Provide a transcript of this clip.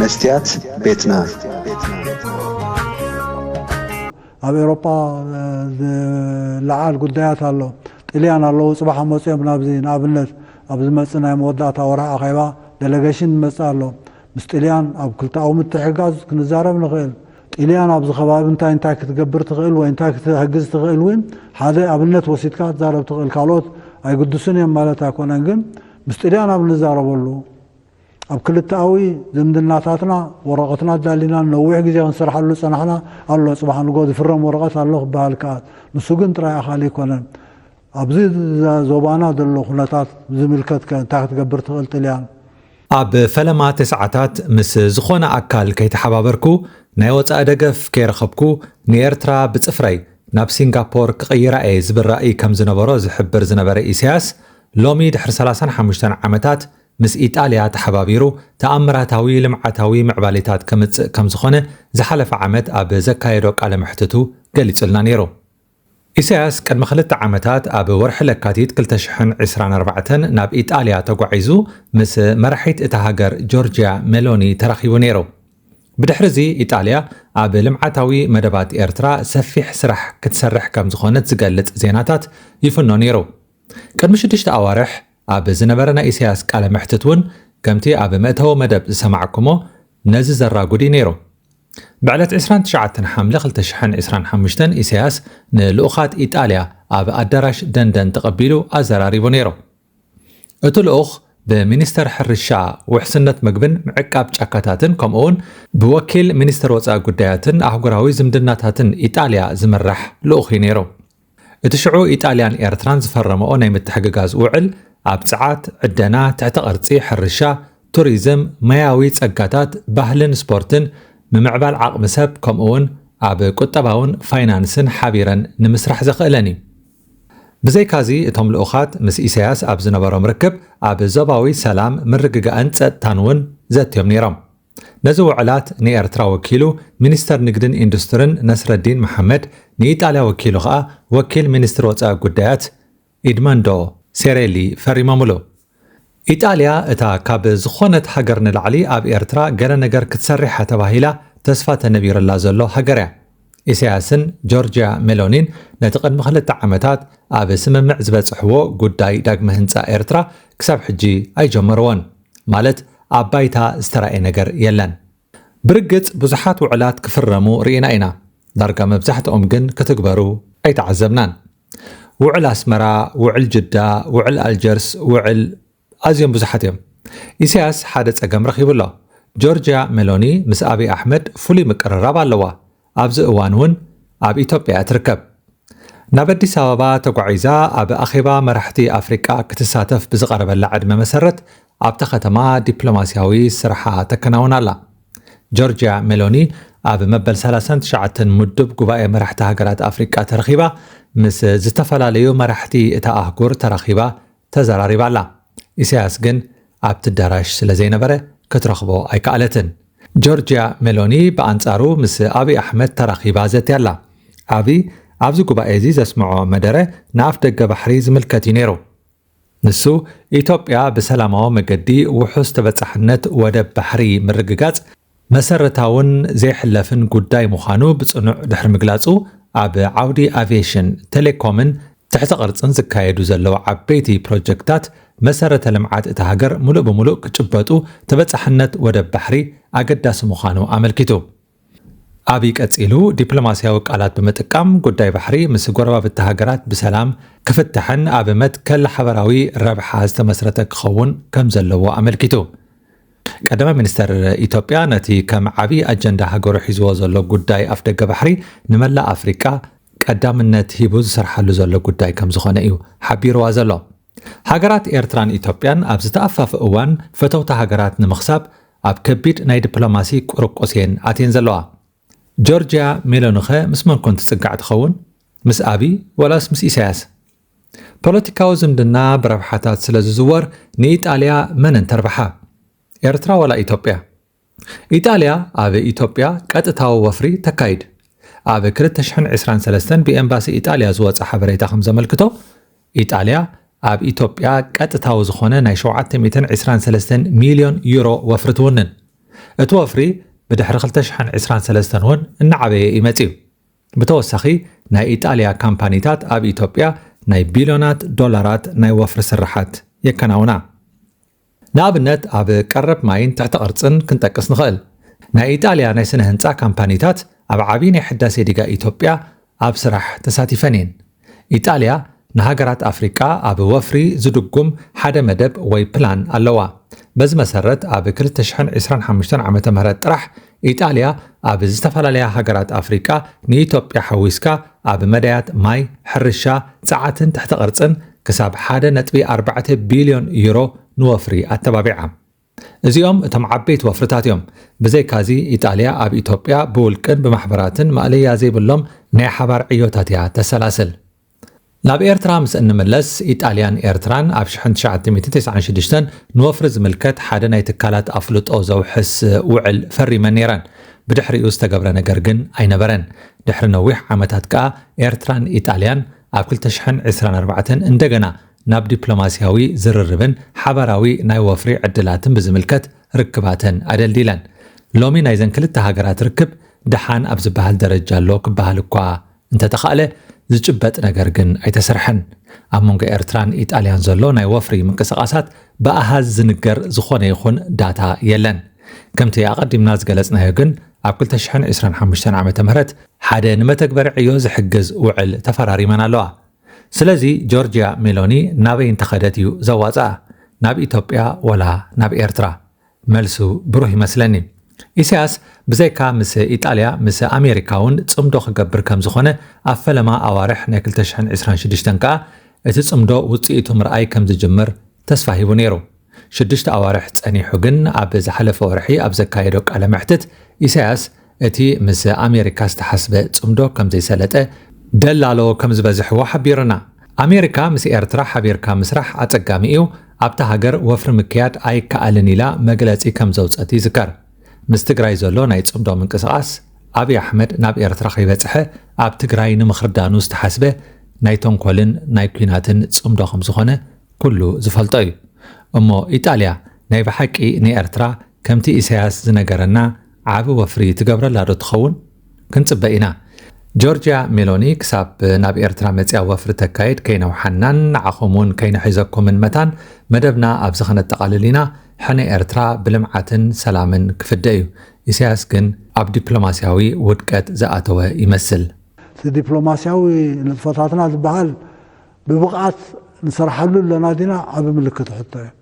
مستيات بيتنا ኣብ ኤሮፓ ለዓል ጉዳያት ኣሎ ጥልያን ኣለዉ ጽባሕ መጽኦም ናብዚ ንኣብነት ኣብ ዝመጽእ ናይ መወዳእታ ወርሒ ኣኼባ ዴሌጌሽን መጽእ ኣሎ ምስ ጥልያን ኣብ ክልተኣዊ ምትሕግጋዝ ክንዛረብ ንኽእል ጥልያን ኣብዚ ከባቢ እንታይ ክትገብር ትኽእል ወይ እንታይ ክትሕግዝ ትኽእል ወይ ሓደ ኣብነት ወሲድካ ትዛረብ ትኽእል ካልኦት ኣይግድሱን እዮም ማለት ኣይኮነን ግን ምስ ጥልያን ኣብ ንዛረበሉ ኣብ ክልተኣዊ ዝምድናታትና ወረቐትና ዳሊና ነዊሕ ግዜ ክንሰርሓሉ ፀናሕና ኣሎ ጽባሕ ንጎ ዝፍረም ወረቐት ኣሎ ክበሃል ከኣል ንሱ ግን ጥራይ ኣኻል ኣይኮነን ኣብዚ ዞባና ዘሎ ኩነታት ዝምልከት እንታይ ክትገብር ትኽእል ጥልያን ኣብ ፈለማ ተስዓታት ምስ ዝኾነ ኣካል ከይተሓባበርኩ ናይ ወፃኢ ደገፍ ከይረኸብኩ ንኤርትራ ብፅፍረይ ናብ ሲንጋፖር ክቕይራ እየ ዝብል ራእይ ከም ዝነበሮ ዝሕብር ዝነበረ ኢሳያስ ሎሚ ድሕሪ 35 ዓመታት ምስ ኢጣልያ ተሓባቢሩ ተኣምራታዊ ልምዓታዊ ምዕባሌታት ከምጽእ ከም ዝኾነ ዝሓለፈ ዓመት ኣብ ዘካየዶ ቃለ መሕትቱ ገሊጹልና ነይሩ። ኢሳያስ ቅድሚ 2 ዓመታት ኣብ ወርሒ ለካቲት 2024 ናብ ኢጣልያ ተጓዒዙ ምስ መራሒት እታ ሃገር ጆርጅያ ሜሎኒ ተራኺቡ ነይሩ። ብድሕሪዚ ኢጣልያ ኣብ ልምዓታዊ መደባት ኤርትራ ሰፊሕ ስራሕ ክትሰርሕ ከም ዝኾነት ዝገልጽ ዜናታት ይፍኖ ነይሩ። ቅድሚ 6 ኣዋርሕ ኣብ ዝነበረና ኢሳያስ ቃለ መሕትት እውን ከምቲ ኣብ መእተዊ መደብ ዝሰማዕኩሞ ነዚ ዘራጉዲ ነይሩ። ብዕለት 29 ሓምለ 2025 ኢሳያስ ንልኡኻት ኢጣልያ ኣብ ኣዳራሽ ደንደን ተቐቢሉ ኣዘራሪቡ ነይሩ። እቲ ልኡኽ ብሚኒስተር ሕርሻ ውሕስነት ምግብን ምዕቃብ ጫካታትን ከምኡውን ብወኪል ሚኒስተር ወፃኢ ጉዳያትን ኣህጉራዊ ዝምድናታትን ኢጣልያ ዝምራሕ ልኡኽ ነይሩ። እቲ ሽዑ ኢጣልያን ኤርትራን ዝፈረመኦ ናይ ምትሕግጋዝ ውዕል ኣብ ፀዓት ዕደና ትሕቲ ቅርፂ ሕርሻ ቱሪዝም ማያዊ ጸጋታት ባህልን ስፖርትን ምምዕባል ዓቕሚ ሰብ ከምኡውን ኣብ ቁጠባውን ፋይናንስን ሓቢረን ንምስራሕ ዘኽእለኒ ብዘይካዚ እቶም ልኡኻት ምስ ኢሳያስ ኣብ ዝነበሮም ርክብ ኣብ ዞባዊ ሰላም ምርግጋእን ጸጥታን እውን ዘትዮም ነይሮም። ነዚ ውዕላት ንኤርትራ ወኪሉ ሚኒስተር ንግድን ኢንዱስትሪን ነስረዲን መሐመድ ንኢጣልያ ወኪሉ ከዓ ወኪል ሚኒስትር ወፃኢ ጉዳያት ኢድመንዶ ሴሬሊ ፈሪሞምሉ ኢጣልያ እታ ካብ ዝኾነት ሃገር ንላዕሊ ኣብ ኤርትራ ገለ ነገር ክትሰርሕ ተባሂላ ተስፋ ተነቢሩላ ዘሎ ሃገር እያ። ኢሳያስን ጆርጅያ ሜሎኒን ነቲ ቅድሚ 2 ዓመታት ኣብ ስምምዕ ዝበፅሕዎ ጉዳይ ዳግመ ህንፃ ኤርትራ ክሳብ ሕጂ ኣይጀመርዎን ማለት ኣብ ባይታ ዝተረኣየ ነገር የለን። ብርግጽ ብዙሓት ውዕላት ክፍረሙ ርኢና ኢና ዳርጋ መብዛሕትኦም ግን ክትግበሩ ኣይተዓዘብናን። ውዕል ኣስመራ፣ ውዕል ጅዳ፣ ውዕል ኣልጀርስ፣ ውዕል ኣዝዮም ብዙሓት እዮም። ኢሳያስ ሓደ ጸገም ረኺቡሎ። ጆርጅያ ሜሎኒ ምስ ኣብይ ኣሕመድ ፍሉይ ምቅርራብ ኣለዋ። ኣብዚ እዋን እውን ኣብ ኢትዮጵያ ትርከብ። ናብ ኣዲስ ኣበባ ተጓዒዛ ኣብ ኣኼባ መራሕቲ ኣፍሪቃ ክትሳተፍ ብዝቐረበላ ዕድመ መሰረት ኣብታ ከተማ ዲፕሎማስያዊ ስርሓ ተከናውን ኣላ። ጆርጅያ ሜሎኒ ኣብ መበል 39 ምድብ ጉባኤ መራሕቲ ሃገራት ኣፍሪቃ ተረኺባ ምስ ዝተፈላለዩ መራሕቲ እታ ኣህጉር ተራኺባ ተዘራሪባ ኣላ። ኢሳያስ ግን ኣብቲ ኣዳራሽ ስለ ዘይነበረ ክትረኽቦ ኣይከኣለትን። ጆርጅያ ሜሎኒ ብኣንጻሩ ምስ ኣብይ ኣሕመድ ተራኺባ ዘትያ ኣላ። ኣብይ ኣብዚ ጉባኤ እዚ ዘስምዖ መደረ ንኣፍ ደገ ባሕሪ ዝምልከት እዩ ነይሩ። ንሱ ኢትዮጵያ ብሰላማዊ መገዲ ውሑስ ተበጻሕነት ወደብ ባሕሪ ምርግጋጽ መሰረታውን ዘይሕለፍን ጉዳይ ምዃኑ ብጽኑዕ ድሕሪ ምግላጹ ኣብ ዓውዲ ኣቪዬሽን ቴሌኮምን ትሕቲ ቅርጽን ዝካየዱ ዘለዉ ዓበይቲ ፕሮጀክታት መሰረተ ልምዓት እታ ሃገር ሙሉእ ብምሉእ ክጭበጡ ተበጻሕነት ወደብ ባሕሪ ኣገዳሲ ምዃኑ ኣመልኪቱ። ኣብይ ቀጺሉ ዲፕሎማስያዊ ቃላት ብምጥቃም ጉዳይ ባሕሪ ምስ ጎረባብቲ ሃገራት ብሰላም ክፍትሕን ኣብ መትከል ሓበራዊ ረብሓ ዝተመስረተ ክኸውን ከም ዘለዎ ኣመልኪቱ። ቀዳማይ ሚኒስተር ኢትዮጵያ ነቲ ከም ዓብይ ኣጀንዳ ሃገሩ ሒዝዎ ዘሎ ጉዳይ ኣፍ ደገ ባሕሪ ንመላእ ኣፍሪቃ ቀዳምነት ሂቡ ዝሰርሓሉ ዘሎ ጉዳይ ከም ዝኾነ እዩ ሓቢርዋ ዘሎ። ሃገራት ኤርትራን ኢትዮጵያን ኣብ ዝተኣፋፈ እዋን ፈተውታ ሃገራት ንምኽሳብ ኣብ ከቢድ ናይ ዲፕሎማሲ ቁርቆስየን ኣትየን ዘለዋ። ጆርጅያ ሜሎኒኸ ምስ መን ኮን ትጽጋዕ ትኸውን? ምስ ኣብይ ወላስ ምስ ኢሳያስ? ፖለቲካዊ ዝምድና ብረብሓታት ስለ ዝዝወር ንኢጣልያ መንን ተርባሓ? ኤርትራ ወላ ኢትዮጵያ? ኢጣልያ ኣብ ኢትዮጵያ ቀጥታዊ ወፍሪ ተካይድ። ኣብ 2023 ብኤምባሲ ኢጣልያ ዝወፀ ሓበሬታ ከም ዘመልክቶ ኢጣልያ ኣብ ኢትዮጵያ ቀጥታዊ ዝኾነ ናይ 723 ሚልዮን ዩሮ ወፍሪ ትውንን። اتوفري بدحر 2023 ون النعبي يمتيو بتوسخي ناي إيطاليا كامبانيتات أب إثيوبيا ناي بليونات دولارات ناي وفر سرحات يكناونا نابنت أب قرب ماين تحت قرصن كنتقص نخل ناي إيطاليا ناي سنه هنصا كامبانيتات أب عابين حداسي ديغا إثيوبيا أب سرح تساتيفنين إيطاليا نهاجرات أفريقيا أب وفري زدقم حدا مدب وي بلان اللوا بز مسرت أب 2025 عام تمهرت طرح إيطاليا أب زتفلاليا هاجرات أفريقيا نيثيوبيا حويسكا أب مدايات ماي حرشا ساعتن تحت قرصن كساب 1.4 بليون يورو نوفري التبابعة እዚኦም እቶም ዓበይቲ ወፍርታት እዮም ብዘይ ካዚ ኢጣልያ ኣብ ኢትዮጵያ ብውልቅን ብማሕበራትን ማእለያ ዘይብሎም ናይ ሓባር ዕዮታት እያ ተሰላስል ናብ ኤርትራ ምስ እንምለስ ኢጣልያን ኤርትራን ኣብ 1996 ንወፍሪ ዝምልከት ሓደ ናይ ትካላት ኣፍልጦ ዘውሕስ ውዕል ፈሪመን ነይረን ብድሕሪኡ ዝተገብረ ነገር ግን ኣይነበረን ድሕሪ ነዊሕ ዓመታት ከኣ ኤርትራን ኢጣልያን ኣብ 2024 እንደገና ናብ ዲፕሎማሲያዊ ዝርርብን ሓበራዊ ናይ ወፍሪ ዕድላትን ብዝምልከት ርክባተን ኣደልዲለን ሎሚ ናይ ዘን ክልተ ሃገራት ርክብ ድሓን ኣብ ዝበሃል ደረጃ ኣሎ ክበሃል እኳ እንተተኻእለ ዝጭበጥ ነገር ግን ኣይተሰርሐን ኣብ መንጎ ኤርትራን ኢጣልያን ዘሎ ናይ ወፍሪ ምንቅስቓሳት ብኣሃዝ ዝንገር ዝኾነ ይኹን ዳታ የለን ከምቲ ኣቐዲምና ዝገለጽናዮ ግን ኣብ 2025 ዓመተ ምህረት ሓደ ንመተግበሪ ዕዮ ዝሕግዝ ውዕል ተፈራሪመን ኣለዋ ስለዚ ጆርጂያ ሜሎኒ ናበይ እንተኸደት እዩ ዘዋፅኣ ናብ ኢትዮጵያ ወላ ናብ ኤርትራ መልሱ ብሩህ ይመስለኒ ኢሳያስ ብዘይካ ምስ ኢጣልያ ምስ ኣሜሪካውን ጽምዶ ክገብር ከም ዝኾነ ኣብ ፈለማ ኣዋርሕ ናይ 2026 ከኣ እቲ ጽምዶ ውፅኢቱ ምርኣይ ከም ዝጅምር ተስፋ ሂቡ ነይሩ 6 ኣዋርሕ ጸኒሑ ግን ኣብ ዝሓለፈ ወርሒ ኣብ ዘካየዶ ቃለ መሕትት ኢሳያስ እቲ ምስ ኣሜሪካ ዝተሓስበ ጽምዶ ከም ዘይሰለጠ ደላሎ ከም ዝበዝሕዎ ሓቢርና ኣሜሪካ ምስ ኤርትራ ሓቢርካ ምስራሕ ኣጸጋሚ እዩ ኣብታ ሃገር ወፍሪ ምክያድ ኣይከኣልን ኢላ መግለጺ ከም ዘውፀት ይዝከር ምስ ትግራይ ዘሎ ናይ ጽምዶ ምንቅስቓስ ኣብይ ኣሕመድ ናብ ኤርትራ ከይበጽሐ ኣብ ትግራይ ንምኽርዳኑ ዝተሓስበ ናይ ተንኮልን ናይ ኩናትን ጽምዶ ከም ዝኾነ ኩሉ ዝፈልጦ እዩ እሞ ኢጣልያ ናይ ብሓቂ ንኤርትራ ከምቲ ኢሳያስ ዝነገረና ዓብ ወፍሪ ትገብረላ ዶ ትኸውን ክንጽበ ኢና ጆርጂያ ሜሎኒ ክሳብ ናብ ኤርትራ መጽያ ወፍሪ ተካይድ ከይነውሓናን ንዓኹምን ከይንሕዘኩምን መታን መደብና ኣብ ዝኸነጠቓልል ኢና ሕነ ኤርትራ ብልምዓትን ሰላምን ክፍደ እዩ ኢሳያስ ግን ኣብ ዲፕሎማስያዊ ውድቀት ዝኣተወ ይመስል ዲፕሎማስያዊ ንጥፈታትና ዝበሃል ብብቕዓት ንሰርሓሉ ኣለና ዲና ዓብ ምልክት ሕቶ እዩ